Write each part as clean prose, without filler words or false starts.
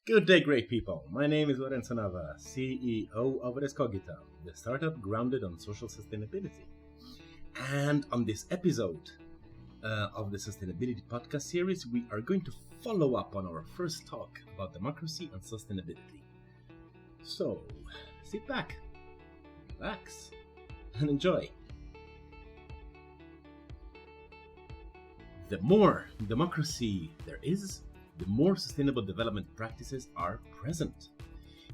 Good day, great people. My name is Lorenzo Nava, CEO of Rescogita, the startup grounded on social sustainability. And on this episode of the Sustainability podcast series, we are going to follow up on our first talk about democracy and sustainability. So, sit back, relax, and enjoy. The more democracy there is, the more sustainable development practices are present.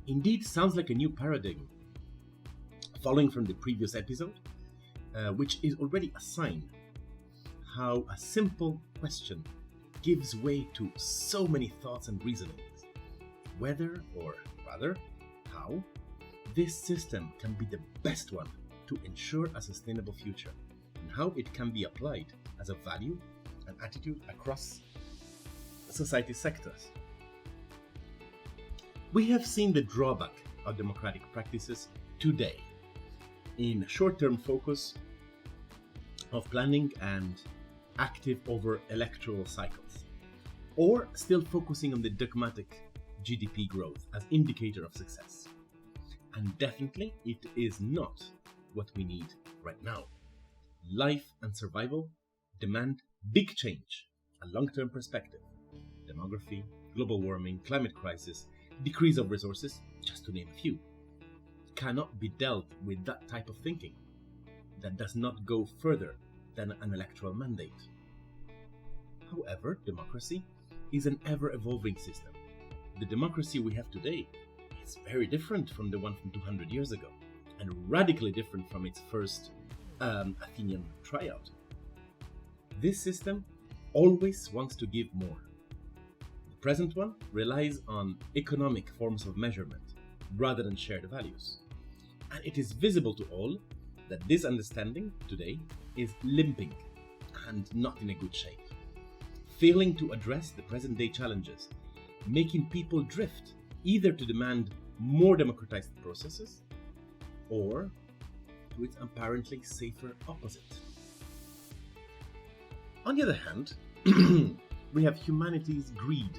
Indeed, sounds like a new paradigm. Following from the previous episode, which is already a sign how a simple question gives way to so many thoughts and reasonings. Whether, or rather, how, this system can be the best one to ensure a sustainable future, and how it can be applied as a value and attitude across society sectors. We have seen the drawback of democratic practices today in short-term focus of planning and active over electoral cycles, or still focusing on the dogmatic GDP growth as indicator of success. And definitely it is not what we need right now. Life and survival demand big change, a long-term perspective. Demography, global warming, climate crisis, decrease of resources, just to name a few, cannot be dealt with that type of thinking that does not go further than an electoral mandate. However, democracy is an ever-evolving system. The democracy we have today is very different from the one from 200 years ago, and radically different from its first Athenian tryout. This system always wants to give more. The present one relies on economic forms of measurement rather than shared values. And it is visible to all that this understanding today is limping and not in a good shape, failing to address the present day challenges, making people drift either to demand more democratized processes or to its apparently safer opposite. On the other hand, we have humanity's greed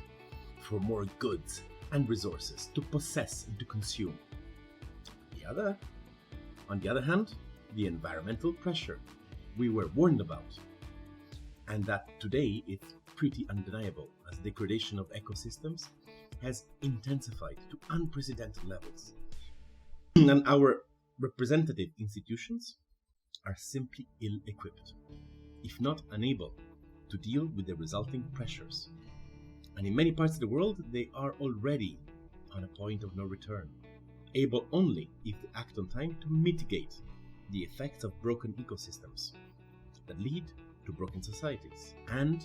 for more goods and resources to possess and to consume. On the other hand, the environmental pressure we were warned about, and that today it's pretty undeniable as degradation of ecosystems has intensified to unprecedented levels. And our representative institutions are simply ill-equipped, if not unable, to deal with the resulting pressures. And in many parts of the world, they are already on a point of no return, able only if they act on time to mitigate the effects of broken ecosystems that lead to broken societies and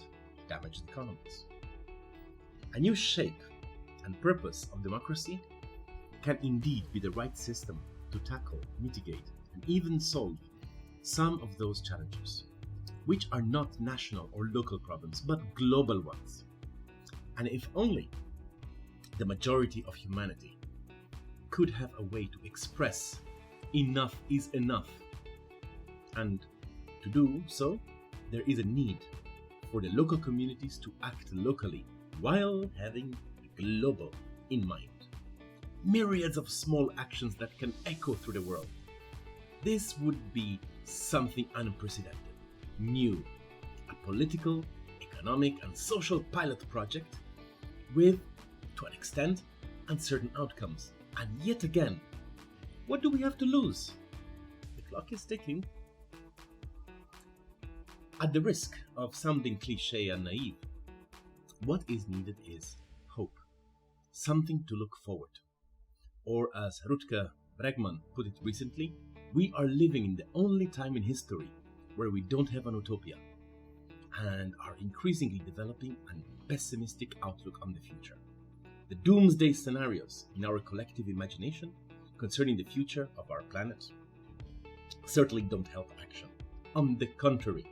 damaged economies. A new shape and purpose of democracy can indeed be the right system to tackle, mitigate, and even solve some of those challenges, which are not national or local problems, but global ones. And if only the majority of humanity could have a way to express enough is enough, and to do so, there is a need for the local communities to act locally while having the global in mind. Myriads of small actions that can echo through the world. This would be something unprecedented, new, a political, economic, and social pilot project with, to an extent, uncertain outcomes. And yet again, what do we have to lose? The clock is ticking. At the risk of sounding cliché and naive, what is needed is hope, something to look forward to. Or as Rutger Bregman put it recently, we are living in the only time in history where we don't have an utopia and are increasingly developing a pessimistic outlook on the future. The doomsday scenarios in our collective imagination concerning the future of our planet certainly don't help action. On the contrary,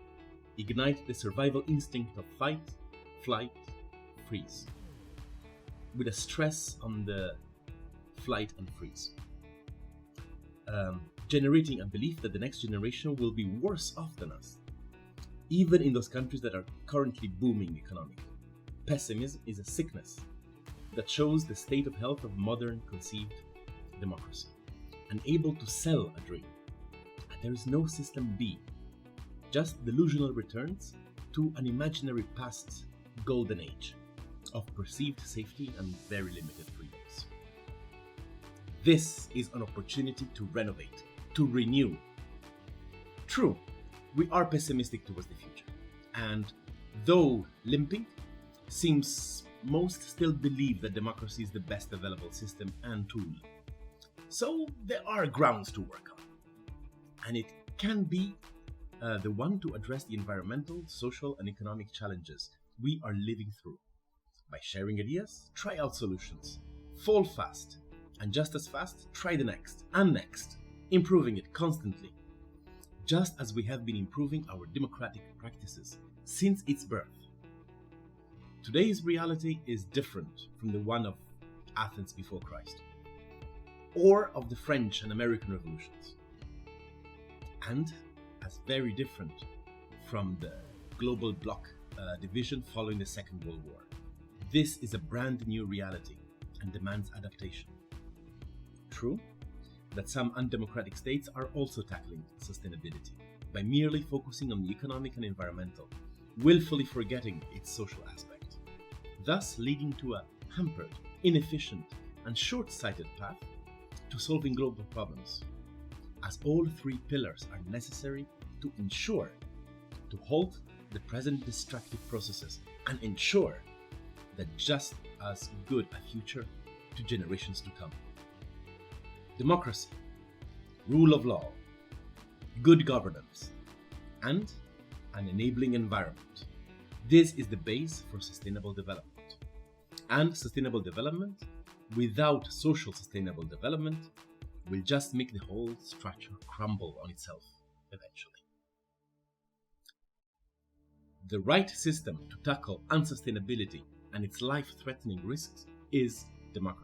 ignite the survival instinct of fight, flight, freeze, with a stress on the flight and freeze, generating a belief that the next generation will be worse off than us, even in those countries that are currently booming economically. Pessimism is a sickness that shows the state of health of modern conceived democracy, and able to sell a dream. And there is no system B, just delusional returns to an imaginary past golden age of perceived safety and very limited freedoms. This is an opportunity to renovate, to renew. True, we are pessimistic towards the future, and though limping, seems most still believe that democracy is the best available system and tool. So there are grounds to work on, and it can be the one to address the environmental, social, and economic challenges we are living through. By sharing ideas, try out solutions, fall fast, and just as fast, try the next and next, improving it constantly, just as we have been improving our democratic practices since its birth. Today's reality is different from the one of Athens before Christ, or of the French and American revolutions, and as very different from the global bloc division following the Second World War. This is a brand new reality and demands adaptation. True that some undemocratic states are also tackling sustainability by merely focusing on the economic and environmental, willfully forgetting its social aspect, thus leading to a hampered, inefficient, and short-sighted path to solving global problems, as all three pillars are necessary to ensure to halt the present destructive processes and ensure that just as good a future to generations to come. Democracy, rule of law, good governance, and an enabling environment. This is the base for sustainable development. And sustainable development without social sustainable development will just make the whole structure crumble on itself eventually. The right system to tackle unsustainability and its life-threatening risks is democracy.